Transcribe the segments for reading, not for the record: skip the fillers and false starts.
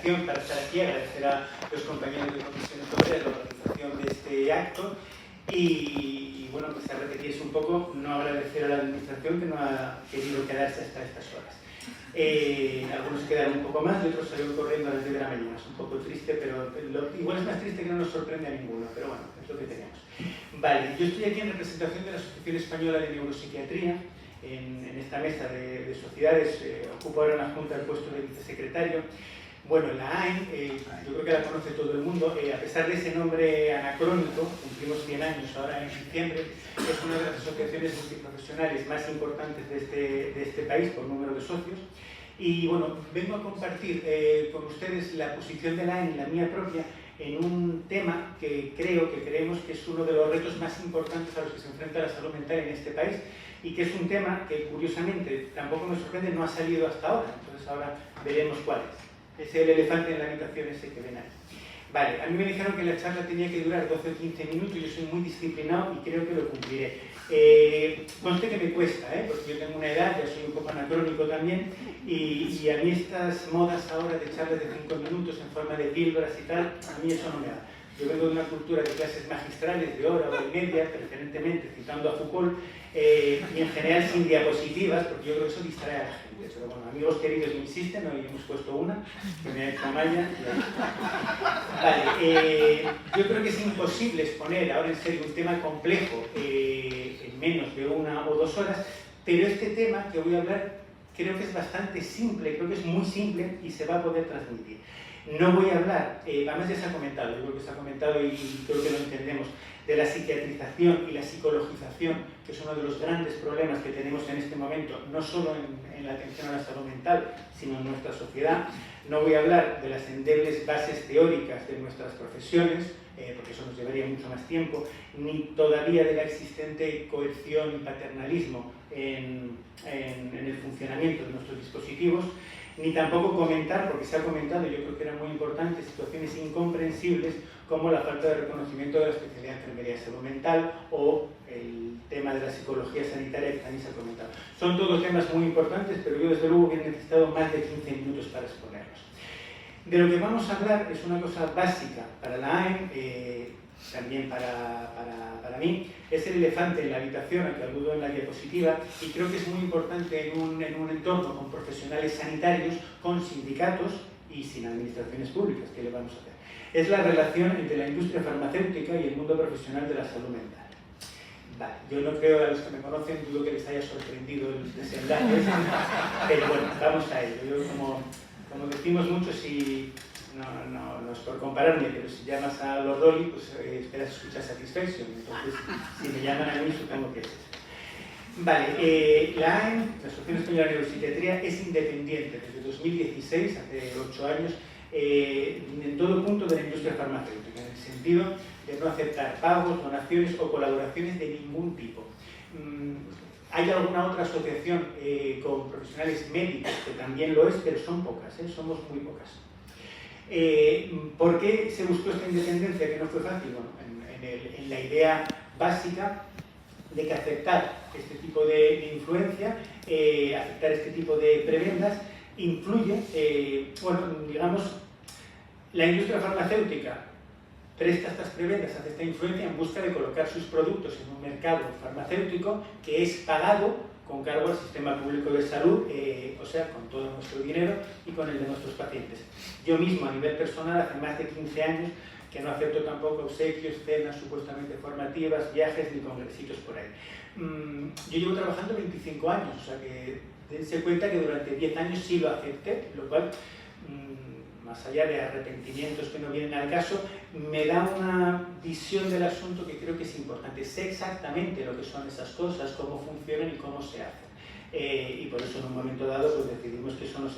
Para estar aquí, agradecer a los compañeros de Comisiones Obreras la organización de este acto y bueno, pues a repetirse un poco, no agradecer a la administración que no ha querido quedarse hasta estas horas. Algunos quedaron un poco más y otros salieron corriendo a las 10 de la mañana. Es un poco triste, pero igual es más triste que no nos sorprende a ninguno, pero bueno, es lo que tenemos. Vale, yo estoy aquí en representación de la Asociación Española de Neuropsiquiatría. En esta mesa de sociedades ocupo ahora en la Junta el puesto de vicesecretario. Bueno, la AEN, yo creo que la conoce todo el mundo, a pesar de ese nombre anacrónico, cumplimos 100 años ahora en diciembre, es una de las asociaciones multiprofesionales más importantes de este país por número de socios. Y bueno, vengo a compartir con ustedes la posición de la AEN y la mía propia en un tema que creemos que es uno de los retos más importantes a los que se enfrenta la salud mental en este país y que es un tema que, curiosamente, tampoco me sorprende, no ha salido hasta ahora. Entonces ahora veremos cuál es. Es el elefante en la habitación ese que ven ahí. Vale, a mí me dijeron que la charla tenía que durar 12 o 15 minutos, yo soy muy disciplinado y creo que lo cumpliré. Conste que me cuesta, porque yo tengo una edad, ya soy un poco anacrónico también, y a mí estas modas ahora de charlas de 5 minutos en forma de píldoras y tal, a mí eso no me da. Yo vengo de una cultura de clases magistrales de hora o de media, preferentemente citando a Foucault, y en general sin diapositivas, porque yo creo que eso distrae a la gente. Pero bueno, amigos queridos me insisten, hoy hemos puesto una, que me ha hecho malla. Vale, yo creo que es imposible exponer ahora en serio un tema complejo en menos de 1 o 2 horas, pero este tema que voy a hablar creo que es bastante simple, creo que es muy simple y se va a poder transmitir. No voy a hablar, además ya se ha comentado, yo creo que se ha comentado y creo que lo entendemos, de la psiquiatrización y la psicologización, que es uno de los grandes problemas que tenemos en este momento, no solo en la atención a la salud mental, sino en nuestra sociedad. No voy a hablar de las endebles bases teóricas de nuestras profesiones, porque eso nos llevaría mucho más tiempo, ni todavía de la existente coerción y paternalismo en el funcionamiento de nuestros dispositivos, ni tampoco comentar, porque se ha comentado, y yo creo que era muy importante, situaciones incomprensibles como la falta de reconocimiento de la especialidad de enfermería de salud mental o el tema de la psicología sanitaria que también se ha comentado. Son todos temas muy importantes, pero yo desde luego hubiera necesitado más de 15 minutos para exponerlos. De lo que vamos a hablar es una cosa básica para la AEN, también para mí, es el elefante en la habitación al que aludo en la diapositiva y creo que es muy importante en un entorno con profesionales sanitarios, con sindicatos y sin administraciones públicas. ¿Qué le vamos a hacer? Es la relación entre la industria farmacéutica y el mundo profesional de la salud mental. Vale, yo no creo, a los que me conocen, dudo que les haya sorprendido el desenlace, pero bueno, vamos a ello. Yo, como decimos mucho, si no es por compararme, pero si llamas a los Rolly, pues esperas escuchar Satisfaction. Entonces, si me llaman a mí, supongo que es eso. Vale, la AEN, la Asociación Española de Neuropsiquiatría, es independiente desde 2016, hace 8 años, en todo punto de la industria farmacéutica, en el sentido de no aceptar pagos, donaciones o colaboraciones de ningún tipo. Hay alguna otra asociación con profesionales médicos que también lo es, pero son pocas, somos muy pocas. ¿Por qué se buscó esta independencia que no fue fácil? Bueno, en la idea básica de que aceptar este tipo de influencia, aceptar este tipo de prebendas, influye, bueno, digamos, la industria farmacéutica presta estas prebendas, hace esta influencia en busca de colocar sus productos en un mercado farmacéutico que es pagado con cargo al sistema público de salud, o sea, con todo nuestro dinero y con el de nuestros pacientes. Yo mismo, a nivel personal, hace más de 15 años que no acepto tampoco obsequios, cenas supuestamente formativas, viajes ni congresitos por ahí. Yo llevo trabajando 25 años, o sea que dense cuenta que durante 10 años sí lo acepté, lo cual, más allá de arrepentimientos que no vienen al caso, me da una visión del asunto que creo que es importante. Sé exactamente lo que son esas cosas, cómo funcionan y cómo se hacen. Y por eso en un momento dado pues decidimos que eso no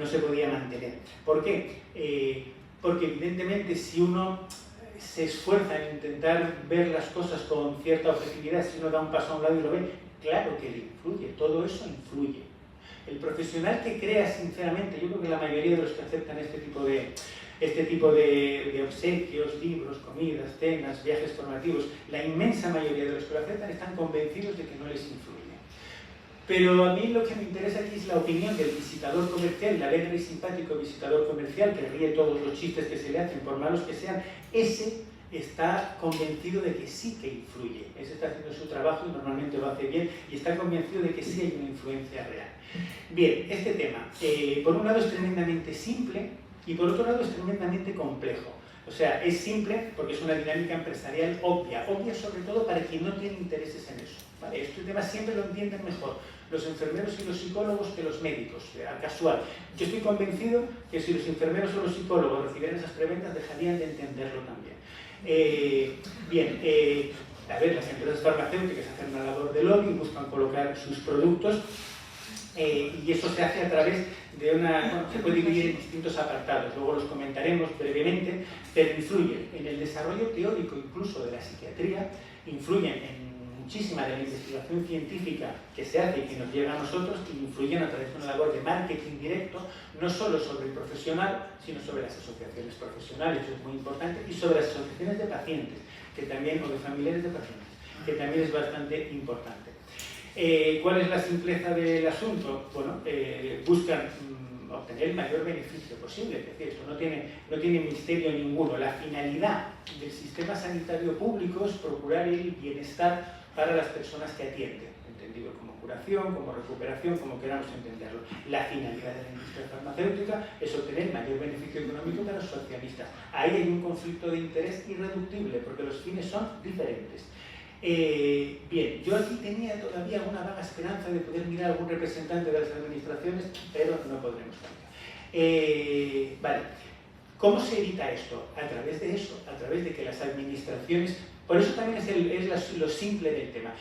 se podía mantener. ¿Por qué? Porque evidentemente si uno se esfuerza en intentar ver las cosas con cierta objetividad, si uno da un paso a un lado y lo ve, claro que le influye, todo eso influye. El profesional que crea sinceramente, yo creo que la mayoría de los que aceptan este tipo de obsequios, libros, comidas, cenas, viajes formativos, la inmensa mayoría de los que lo aceptan están convencidos de que no les influye. Pero a mí lo que me interesa aquí es la opinión del visitador comercial, el alegre y simpático visitador comercial que ríe todos los chistes que se le hacen, por malos que sean. Ese está convencido de que sí que influye. Ese está haciendo su trabajo y normalmente lo hace bien y está convencido de que sí hay una influencia real. Bien, este tema, por un lado es tremendamente simple y por otro lado es tremendamente complejo. O sea, es simple porque es una dinámica empresarial obvia sobre todo para quien no tiene intereses en eso. ¿Vale? Este tema siempre lo entienden mejor los enfermeros y los psicólogos que los médicos, al casual. Yo estoy convencido que si los enfermeros o los psicólogos recibieran esas preventas dejarían de entenderlo también. A ver, las empresas farmacéuticas hacen una labor de lobby y buscan colocar sus productos y eso se hace a través de una... se puede dividir en distintos apartados, luego los comentaremos brevemente, pero influyen en el desarrollo teórico incluso de la psiquiatría, influyen en muchísima de la investigación científica que se hace y que nos llega a nosotros y influyen a través de una labor de marketing directo, no solo sobre el profesional, sino sobre las asociaciones profesionales, eso es muy importante, y sobre las asociaciones de pacientes, que también, o de familiares de pacientes, que también es bastante importante. ¿Cuál es la simpleza del asunto? Bueno, buscan obtener el mayor beneficio posible, es decir, esto no tiene misterio ninguno. La finalidad del sistema sanitario público es procurar el bienestar para las personas que atienden, entendido como curación, como recuperación, como queramos entenderlo. La finalidad de la industria farmacéutica es obtener el mayor beneficio económico para sus accionistas. Ahí hay un conflicto de interés irreductible, porque los fines son diferentes. Bien, yo aquí tenía todavía una vaga esperanza de poder mirar a algún representante de las administraciones, pero no podremos cambiar. Vale, ¿cómo se evita esto? A través de eso, a través de que las administraciones... Por eso también es lo simple del tema.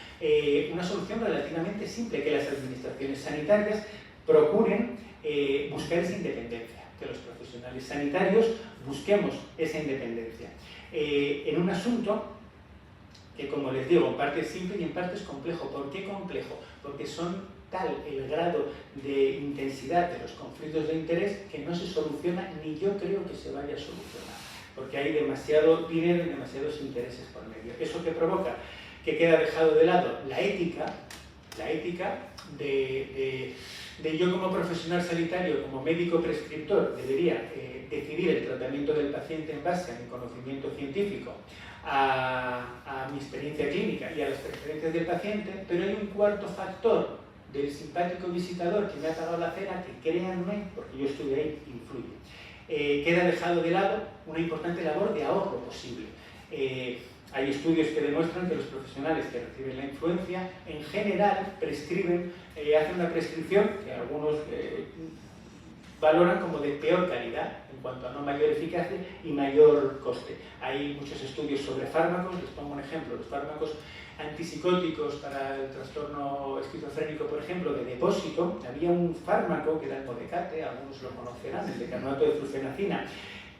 Una solución relativamente simple, que las administraciones sanitarias procuren buscar esa independencia, que los profesionales sanitarios busquemos esa independencia. En un asunto que, como les digo, en parte es simple y en parte es complejo. ¿Por qué complejo? Porque son tal el grado de intensidad de los conflictos de interés que no se soluciona, ni yo creo que se vaya a solucionar, porque hay demasiado dinero y demasiados intereses por medio. ¿Eso que provoca? Que queda dejado de lado la ética de yo como profesional sanitario, como médico prescriptor, debería decidir el tratamiento del paciente en base a mi conocimiento científico, a mi experiencia clínica y a las preferencias del paciente, pero hay un cuarto factor del simpático visitador que me ha pagado la cena, que créanme, porque yo estuve ahí, influye. Queda dejado de lado una importante labor de ahorro posible. Hay estudios que demuestran que los profesionales que reciben la influencia, en general, prescriben, hacen una prescripción que algunos valoran como de peor calidad, en cuanto a no mayor eficacia y mayor coste. Hay muchos estudios sobre fármacos, les pongo un ejemplo, los fármacos antipsicóticos para el trastorno esquizofrénico, por ejemplo, de depósito. Había un fármaco que era el Modecate, algunos lo conocerán, el decanoato de flufenacina,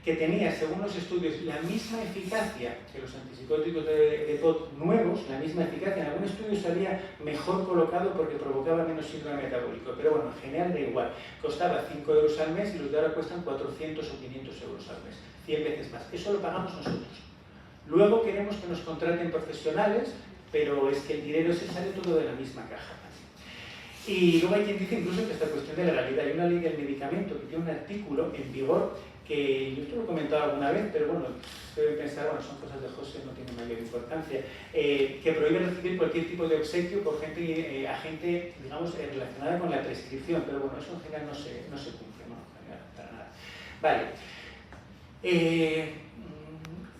que tenía, según los estudios, la misma eficacia que los antipsicóticos de depot nuevos, la misma eficacia. En algún estudio salía mejor colocado porque provocaba menos síndrome metabólico, pero bueno, en general da igual. Costaba 5 euros al mes y los de ahora cuestan 400 o 500 euros al mes, 100 veces más. Eso lo pagamos nosotros. Luego queremos que nos contraten profesionales, pero es que el dinero se sale todo de la misma caja. Y luego hay quien dice incluso que esta cuestión de la legalidad. Hay una ley del medicamento que tiene un artículo en vigor que yo esto lo he comentado alguna vez, pero bueno, deben pensar, bueno, son cosas de José, no tiene mayor importancia, que prohíbe recibir cualquier tipo de obsequio por gente, agente, digamos, relacionada con la prescripción, pero bueno, eso en general no se cumple, no, en general, para nada. Vale.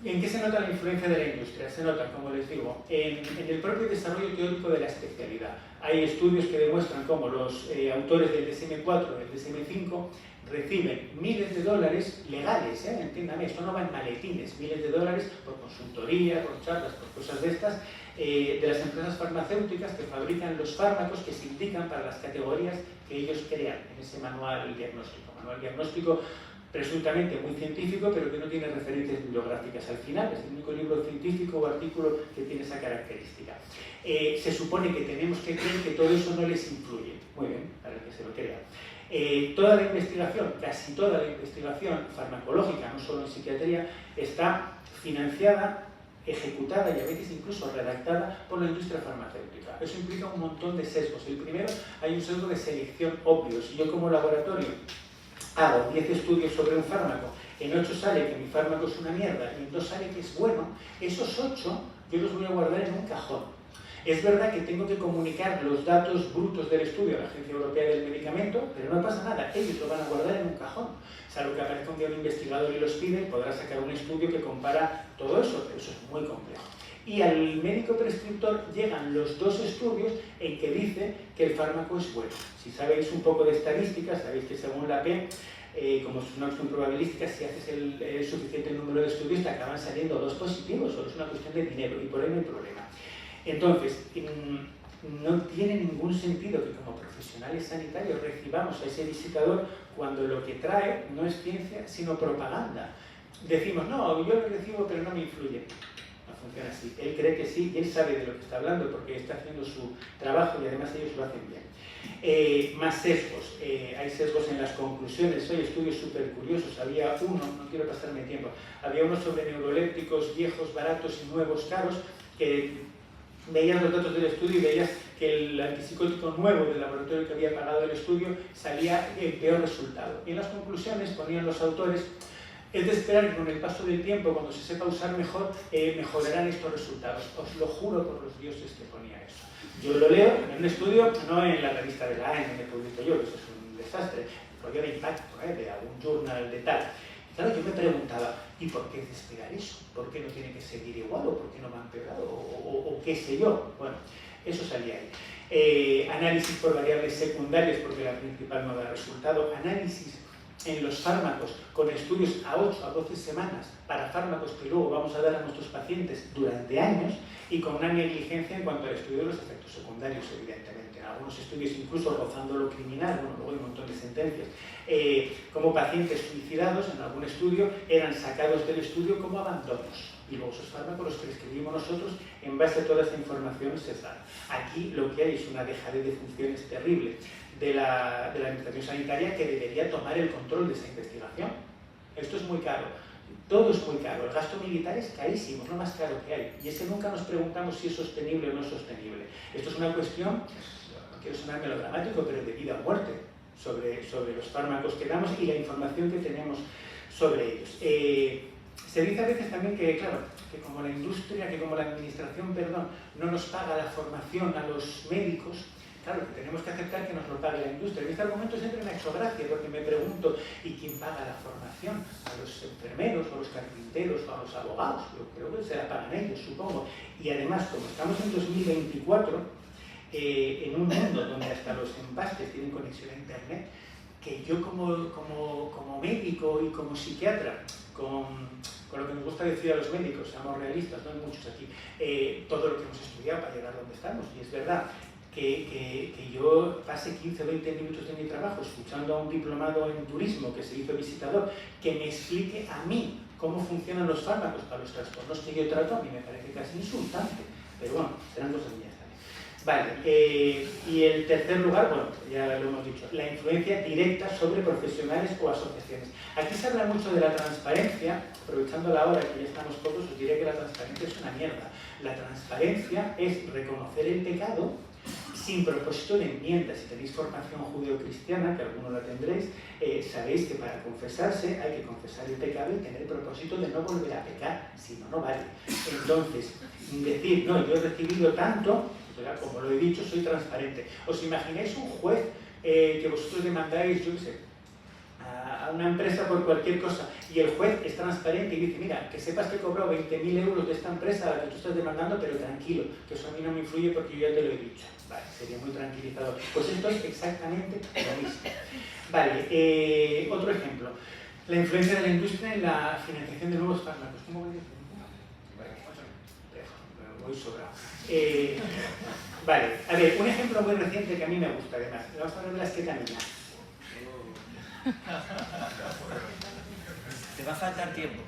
¿En qué se nota la influencia de la industria? Se nota, como les digo, en el propio desarrollo teórico de la especialidad. Hay estudios que demuestran cómo los autores del DSM-4 y del DSM-5 reciben miles de dólares legales, entiéndame, esto no va en maletines, miles de dólares por consultoría, por charlas, por cosas de estas, de las empresas farmacéuticas que fabrican los fármacos que se indican para las categorías que ellos crean en ese manual diagnóstico presuntamente muy científico, pero que no tiene referencias bibliográficas al final, es el único libro científico o artículo que tiene esa característica. Se supone que tenemos que creer que todo eso no les influye, muy bien, para el que se lo crea. Toda la investigación, casi toda la investigación farmacológica, no solo en psiquiatría, está financiada ejecutada y a veces incluso redactada por la industria farmacéutica. Eso implica un montón de sesgos. El primero, hay un sesgo de selección obvio. Si yo como laboratorio hago 10 estudios sobre un fármaco, en 8 sale que mi fármaco es una mierda y en 2 sale que es bueno, esos 8 yo los voy a guardar en un cajón. Es verdad que tengo que comunicar los datos brutos del estudio a la Agencia Europea del Medicamento, pero no pasa nada, ellos lo van a guardar en un cajón. Salvo que aparezca un día un investigador y los pide, podrá sacar un estudio que compara todo eso, pero eso es muy complejo. Y al médico prescriptor llegan los 2 estudios en que dice que el fármaco es bueno. Si sabéis un poco de estadística, sabéis que según la P, como es una cuestión probabilística, si haces el suficiente número de estudios te acaban saliendo 2 positivos, solo es una cuestión de dinero y por ahí no hay problema. Entonces, no tiene ningún sentido que como profesionales sanitarios recibamos a ese visitador cuando lo que trae no es ciencia, sino propaganda. Decimos, no, yo lo recibo pero no me influye. No funciona así. Él cree que sí y él sabe de lo que está hablando porque está haciendo su trabajo y además ellos lo hacen bien. Más sesgos. Hay sesgos en las conclusiones. Hay estudios súper curiosos. Había uno, no quiero pasarme tiempo, había uno sobre neurolépticos viejos, baratos y nuevos, caros, que veías los datos del estudio y veías que el antipsicótico nuevo del laboratorio que había pagado el estudio salía el peor resultado. Y en las conclusiones ponían los autores: es de esperar que con el paso del tiempo, cuando se sepa usar mejor, mejorarán estos resultados. Os lo juro por los dioses que ponía eso. Yo lo leo en un estudio, no en la revista de la AIM que publico yo, que eso es un desastre, rollo de impacto, de algún journal de tal. Claro, yo me preguntaba, ¿y por qué despegar eso? ¿Por qué no tiene que seguir igual? ¿O por qué no me han pegado? ¿O qué sé yo? Bueno, eso salía ahí. Análisis por variables secundarias, porque la principal no da resultado. Análisis en los fármacos con estudios a 8 a 12 semanas para fármacos que luego vamos a dar a nuestros pacientes durante años y con una negligencia en cuanto al estudio de los efectos secundarios, evidentemente. En algunos estudios incluso rozando lo criminal, bueno, luego hay un montón de sentencias. Como pacientes suicidados en algún estudio eran sacados del estudio como abandonos y luego esos fármacos los prescribimos nosotros en base a toda esa información sesgada. Aquí lo que hay es una dejadez de funciones terrible de la administración sanitaria que debería tomar el control de esa investigación. Esto es muy caro, todo es muy caro, el gasto militar es carísimo, es lo más caro que hay y ese nunca nos preguntamos si es sostenible o no es sostenible. Esto es una cuestión, no quiero sonar melodramático, pero de vida o muerte sobre los fármacos que damos y la información que tenemos sobre ellos. Se dice a veces también que, claro, que como la industria, que como la administración, perdón, no nos paga la formación a los médicos, claro, que tenemos que aceptar que nos lo pague la industria. Este argumento siempre me ha hecho gracia porque me pregunto, ¿y quién paga la formación? ¿A los enfermeros, o a los carpinteros, o a los abogados? Yo creo que se la pagan ellos, supongo. Y además, como estamos en 2024, en un mundo donde hasta los empastes tienen conexión a Internet, que yo como médico y como psiquiatra, con lo que nos gusta decir a los médicos, seamos realistas, no hay muchos aquí, todo lo que hemos estudiado para llegar donde estamos, y es verdad que yo pase 15 o 20 minutos de mi trabajo escuchando a un diplomado en turismo que se hizo visitador, que me explique a mí cómo funcionan los fármacos para los trastornos que yo trato, a mí me parece casi insultante, pero bueno, serán cosas mías. Vale, y el tercer lugar, bueno, ya lo hemos dicho, la influencia directa sobre profesionales o asociaciones. Aquí se habla mucho de la transparencia, aprovechando la hora que ya estamos pocos, os diría que la transparencia es una mierda. La transparencia es reconocer el pecado sin propósito de enmienda. Si tenéis formación judeocristiana, que alguno la tendréis, sabéis que para confesarse hay que confesar el pecado y tener el propósito de no volver a pecar, si no, no vale. Entonces, decir, no, yo he recibido tanto, como lo he dicho, soy transparente. ¿Os imagináis un juez que vosotros demandáis, yo qué sé, a una empresa por cualquier cosa y el juez es transparente y dice, mira, que sepas que he cobrado 20.000 euros de esta empresa a la que tú estás demandando, pero tranquilo, que eso a mí no me influye porque yo ya te lo he dicho? Vale, sería muy tranquilizador. Pues esto es exactamente lo mismo. Vale, otro ejemplo. La influencia de la industria en la financiación de nuevos fármacos. ¿Cómo voy a decir? Voy sobrado. Vale, a ver, un ejemplo muy reciente que a mí me gusta además. Vamos a hablar de las ketaminas. Te va a faltar tiempo.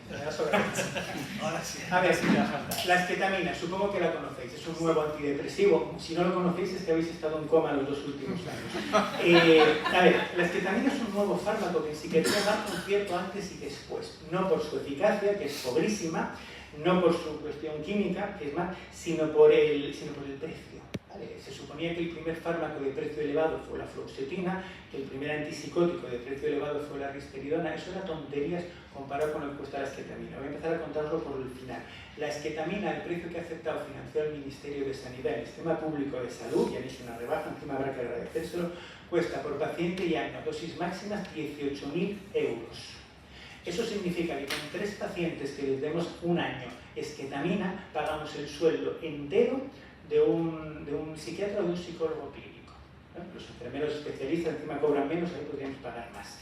Ahora sí. A ver, sí, me va a faltar. Las ketaminas, supongo que la conocéis, es un nuevo antidepresivo. Si no lo conocéis es que habéis estado en coma los 2 últimos años. A ver, las ketaminas es un nuevo fármaco que en psiquiatría da un cierto antes y después. No por su eficacia, que es pobrísima, no por su cuestión química, que es más, sino por el precio. ¿Vale? Se suponía que el primer fármaco de precio elevado fue la fluoxetina, que el primer antipsicótico de precio elevado fue la risperidona. Eso eran tonterías comparado con lo que cuesta la esquetamina. Voy a empezar a contarlo por el final. La esquetamina, el precio que ha aceptado financiado el Ministerio de Sanidad, el Sistema Público de Salud, y han hecho una rebaja, encima habrá que agradecérselo, cuesta por paciente y año, dosis máximas, 18.000 euros. Eso significa que con 3 pacientes que les demos un año esquetamina, pagamos el sueldo entero de un psiquiatra o de un psicólogo clínico. Los enfermeros especialistas encima cobran menos, ahí podríamos pagar más.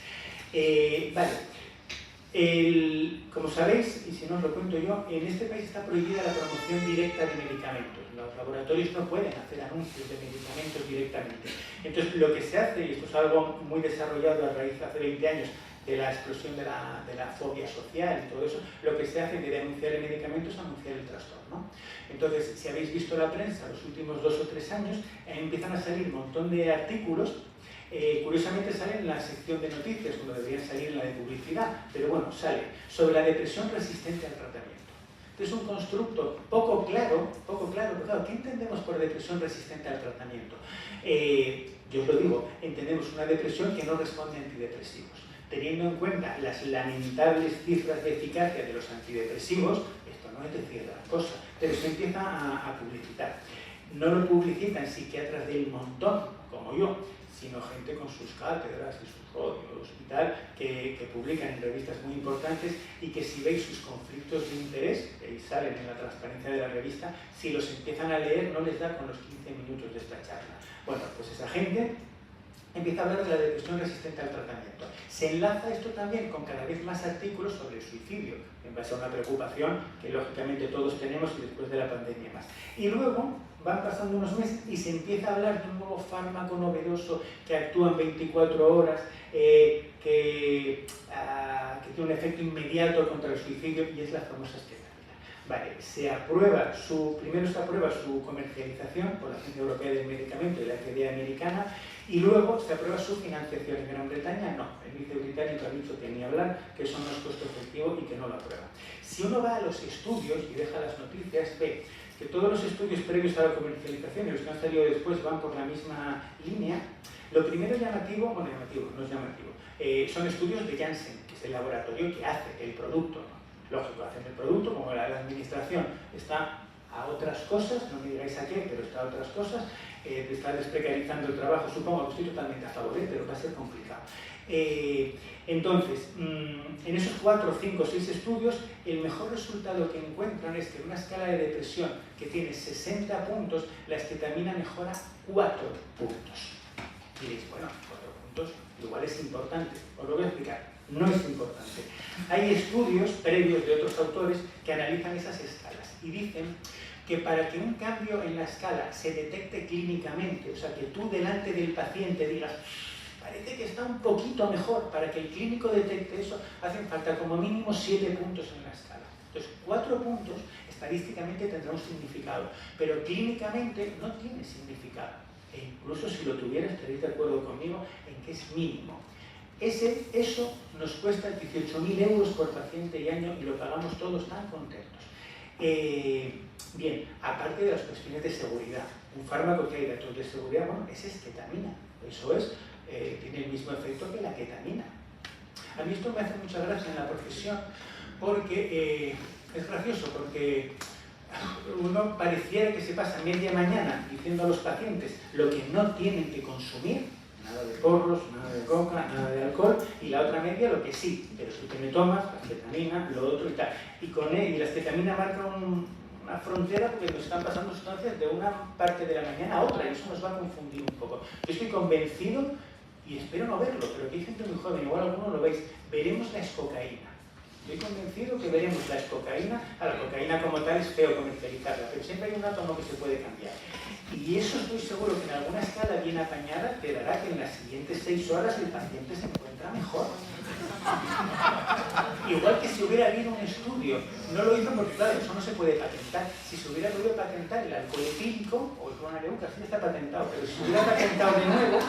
Vale. Como sabéis, y si no os lo cuento yo, en este país está prohibida la promoción directa de medicamentos. Los laboratorios no pueden hacer anuncios de medicamentos directamente. Entonces, lo que se hace, y esto es algo muy desarrollado a raíz de hace 20 años, de la explosión de la fobia social y todo eso, lo que se hace de denunciar el medicamento es anunciar el trastorno. Entonces, si habéis visto la prensa los últimos 2 o 3 años, empiezan a salir un montón de artículos. Curiosamente sale en la sección de noticias, cuando deberían salir en la de publicidad, pero bueno, sale sobre la depresión resistente al tratamiento. Es un constructo poco claro, pero claro, ¿qué entendemos por depresión resistente al tratamiento? Yo os lo digo, entendemos una depresión que no responde a antidepresivos. Teniendo en cuenta las lamentables cifras de eficacia de los antidepresivos, esto no es decir gran cosa, pero se empieza a publicitar. No lo publicitan psiquiatras del montón, como yo, sino gente con sus cátedras y sus rodios y tal, que publican en revistas muy importantes y que si veis sus conflictos de interés, que ahí salen en la transparencia de la revista, si los empiezan a leer no les da con los 15 minutos de esta charla. Bueno, pues esa gente empieza a hablar de la depresión resistente al tratamiento. Se enlaza esto también con cada vez más artículos sobre el suicidio, en base a una preocupación que lógicamente todos tenemos y después de la pandemia más. Y luego van pasando unos meses y se empieza a hablar de un nuevo fármaco novedoso que actúa en 24 horas, que tiene un efecto inmediato contra el suicidio y es la famosa esquetamina. Vale, primero se aprueba su comercialización por la Agencia Europea del Medicamento y la FDA americana, y luego se aprueba su financiación. En Gran Bretaña no, el vice británico ha dicho que ni hablar, que eso no es costo efectivo y que no lo aprueba. Si uno va a los estudios y deja las noticias, ve que todos los estudios previos a la comercialización y los que han salido después van por la misma línea. Lo primero llamativo, no es llamativo, son estudios de Janssen, que es el laboratorio que hace el producto, ¿no? Lógico, hacen el producto, como la administración está a otras cosas, no me digáis a qué, pero está a otras cosas, está desprecarizando el trabajo, supongo que estoy totalmente a favor, pero va a ser complicado. Entonces, en esos 4, 5, 6 estudios, el mejor resultado que encuentran es que en una escala de depresión que tiene 60 puntos, la esquetamina mejora 4 puntos. Y diréis, bueno, 4 puntos igual es importante, os lo voy a explicar. No es importante. Hay estudios previos de otros autores que analizan esas escalas y dicen que para que un cambio en la escala se detecte clínicamente, o sea, que tú delante del paciente digas, parece que está un poquito mejor, para que el clínico detecte eso, hacen falta como mínimo 7 puntos en la escala. Entonces, 4 puntos estadísticamente tendrá un significado, pero clínicamente no tiene significado. E incluso si lo tuviera, estaréis de acuerdo conmigo en que es mínimo. Eso nos cuesta 18.000 euros por paciente y año y lo pagamos todos tan contentos. Bien, aparte de las cuestiones de seguridad, un fármaco que hay datos de seguridad, bueno, es esquetamina. Eso es, tiene el mismo efecto que la ketamina. A mí esto me hace mucha gracia en la profesión porque es gracioso, porque uno pareciera que se pasa media mañana diciendo a los pacientes lo que no tienen que consumir, nada de porros, nada de coca, nada de alcohol, y la otra media lo que sí, pero tú te me tomas, la esquetamina, lo otro y tal. Y la esquetamina marca una frontera porque nos están pasando sustancias de una parte de la mañana a otra y eso nos va a confundir un poco. Yo estoy convencido, y espero no verlo, pero que hay gente muy joven, igual algunos lo veis, veremos la escocaína. Estoy convencido que veremos la escocaína. La cocaína como tal es feo comercializarla, pero siempre hay un átomo que se puede cambiar. Y eso estoy seguro que en alguna escala bien apañada te dará que en las siguientes 6 horas el paciente se encuentra mejor. igual que si hubiera habido un estudio, no lo hizo porque, claro, eso no se puede patentar. Si se hubiera podido patentar el alcohol etílico o el clonaleuca, sí está patentado, pero si se hubiera patentado de nuevo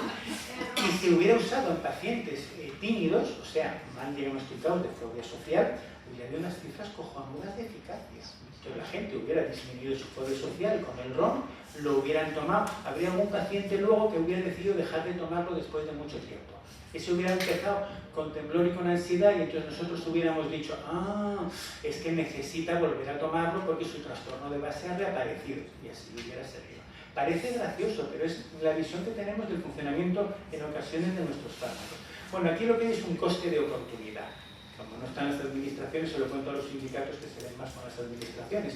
y se hubiera usado en pacientes tímidos, o sea, mal diagnosticados de fobia social, hubiera habido unas cifras cojonudas de eficacia. Entonces la gente hubiera disminuido su fobia social con el ron, lo hubieran tomado, habría algún paciente luego que hubiera decidido dejar de tomarlo después de mucho tiempo. Ese hubiera empezado con temblor y con ansiedad y entonces nosotros hubiéramos dicho, es que necesita volver a tomarlo porque su trastorno de base ha reaparecido, y así hubiera servido. Parece gracioso, pero es la visión que tenemos del funcionamiento en ocasiones de nuestros fármacos. Bueno, aquí lo que hay es un coste de oportunidad. Como no están las administraciones, se lo cuento a los sindicatos que se ven más con las administraciones.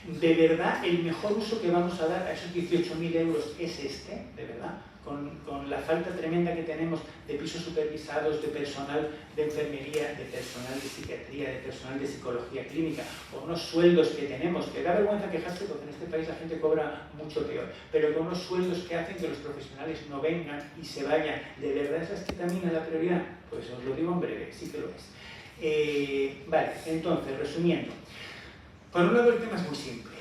De verdad, el mejor uso que vamos a dar a esos 18.000 euros es este, de verdad, con la falta tremenda que tenemos de pisos supervisados, de personal de enfermería, de personal de psiquiatría, de personal de psicología clínica, o unos sueldos que tenemos, que da vergüenza quejarse porque en este país la gente cobra mucho peor, pero con unos sueldos que hacen que los profesionales no vengan y se vayan. ¿De verdad esa es que también la prioridad? Pues os lo digo en breve, sí que lo es. Vale, entonces, resumiendo, por un lado el tema es muy simple.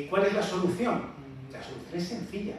¿Cuál es la solución? La solución es sencilla,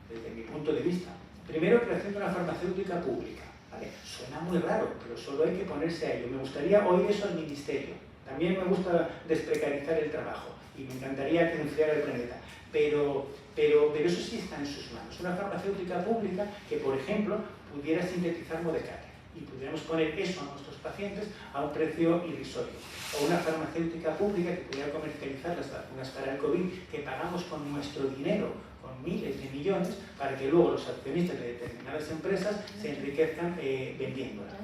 desde mi punto de vista. Primero, creación de una farmacéutica pública. ¿Vale? Suena muy raro, pero solo hay que ponerse a ello. Me gustaría oír eso al Ministerio. También me gusta desprecarizar el trabajo y me encantaría denunciar al planeta. Pero eso sí está en sus manos. Una farmacéutica pública que, por ejemplo, pudiera sintetizar Modecate y pudiéramos poner eso a nuestros pacientes a un precio irrisorio. O una farmacéutica pública que pudiera comercializar las vacunas para el COVID que pagamos con nuestro dinero, con miles de millones, para que luego los accionistas de determinadas empresas se enriquezcan vendiéndolas.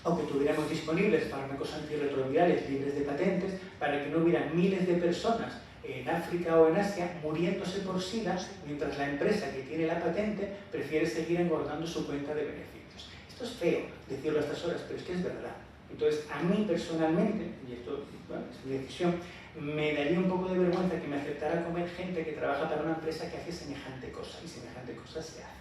O que tuviéramos disponibles fármacos antirretrovirales libres de patentes para que no hubiera miles de personas en África o en Asia muriéndose por SIDA, mientras la empresa que tiene la patente prefiere seguir engordando su cuenta de beneficios. Esto es feo decirlo a estas horas, pero es que es verdad. Entonces, a mí personalmente, y esto bueno, es mi decisión, me daría un poco de vergüenza que me aceptara comer gente que trabaja para una empresa que hace semejante cosa, y semejante cosa se hace.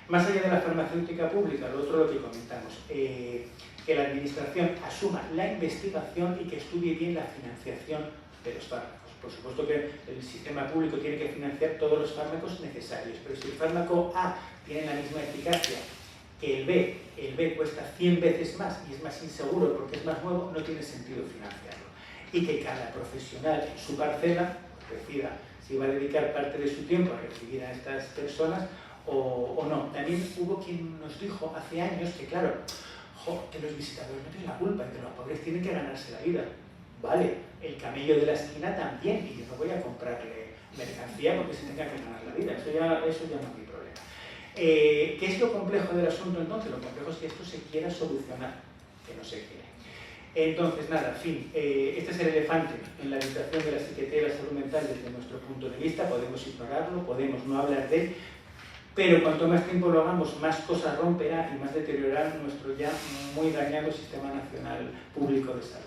Más allá de la farmacéutica pública, lo otro lo que comentamos, que la administración asuma la investigación y que estudie bien la financiación de los fármacos. Por supuesto que el sistema público tiene que financiar todos los fármacos necesarios, pero si el fármaco A tiene la misma eficacia que el B cuesta 100 veces más y es más inseguro porque es más nuevo, no tiene sentido financiarlo. Y que cada profesional en su parcela decida si va a dedicar parte de su tiempo a recibir a estas personas o no. También hubo quien nos dijo hace años que, claro, que los visitadores no tienen la culpa, que los pobres tienen que ganarse la vida. Vale, el camello de la esquina también, y yo no voy a comprarle mercancía porque se tenga que ganar la vida, eso ya no es mi problema. ¿Qué es lo complejo del asunto entonces? Lo complejo es que esto se quiera solucionar, que no se quiere. Entonces, nada, en fin, este es el elefante en la habitación de la psiquiatría y la salud mental desde nuestro punto de vista. Podemos ignorarlo, podemos no hablar de él, pero cuanto más tiempo lo hagamos, más cosas romperá y más deteriorará nuestro ya muy dañado Sistema Nacional Público de Salud.